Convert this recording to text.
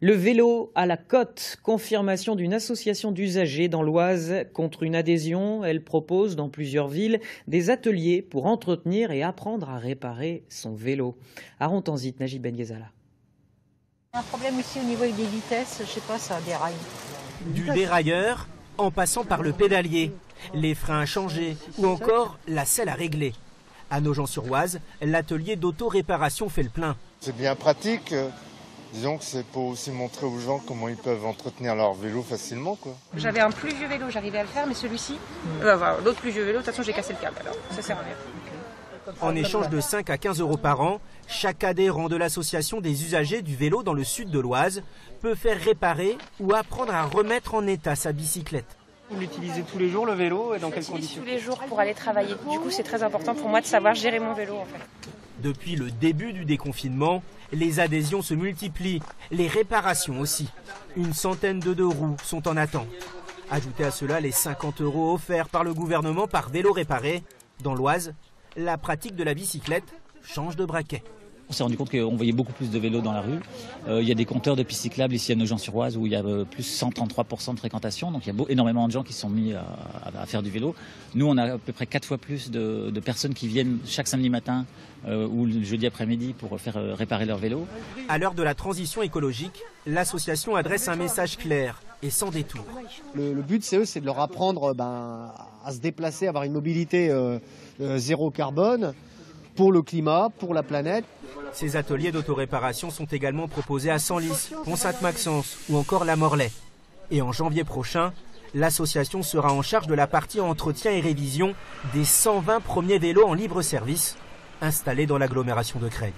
Le vélo à la cote, confirmation d'une association d'usagers dans l'Oise contre une adhésion. Elle propose dans plusieurs villes des ateliers pour entretenir et apprendre à réparer son vélo. Aron Tanzit, Najib Ben Ghezala. Un problème aussi au niveau des vitesses, je sais pas, ça déraille. Du dérailleur en passant par le pédalier, les freins à changer ou encore la selle à régler. À Nogent-sur-Oise, l'atelier d'auto-réparation fait le plein. C'est bien pratique. Disons que c'est pour aussi montrer aux gens comment ils peuvent entretenir leur vélo facilement, quoi. J'avais un plus vieux vélo, j'arrivais à le faire, mais celui-ci, l'autre plus vieux vélo, de toute façon j'ai cassé le câble, alors ça sert à rien. En échange de 5 à 15 euros par an, chaque adhérent de l'association des usagers du vélo dans le sud de l'Oise peut faire réparer ou apprendre à remettre en état sa bicyclette. Vous l'utilisez tous les jours le vélo et dans quelles conditions? Tous les jours pour aller travailler. Du coup c'est très important pour moi de savoir gérer mon vélo en fait. Depuis le début du déconfinement, les adhésions se multiplient, les réparations aussi. Une centaine de deux roues sont en attente. Ajoutez à cela les 50 euros offerts par le gouvernement par vélo réparé. Dans l'Oise, la pratique de la bicyclette change de braquet. On s'est rendu compte qu'on voyait beaucoup plus de vélos dans la rue. Il y a des compteurs de pistes cyclables ici à Nogent-sur-Oise où il y a plus 133% de fréquentation. Donc il y a énormément de gens qui sont mis à faire du vélo. Nous, on a à peu près 4 fois plus de personnes qui viennent chaque samedi matin ou le jeudi après-midi pour faire réparer leur vélo. À l'heure de la transition écologique, l'association adresse un message clair et sans détour. Le but, c'est de leur apprendre à se déplacer, à avoir une mobilité zéro carbone pour le climat, pour la planète. Ces ateliers d'autoréparation sont également proposés à Senlis, Pont-Sainte-Maxence ou encore La Morlaix. Et en janvier prochain, l'association sera en charge de la partie entretien et révision des 120 premiers vélos en libre service installés dans l'agglomération de Creil.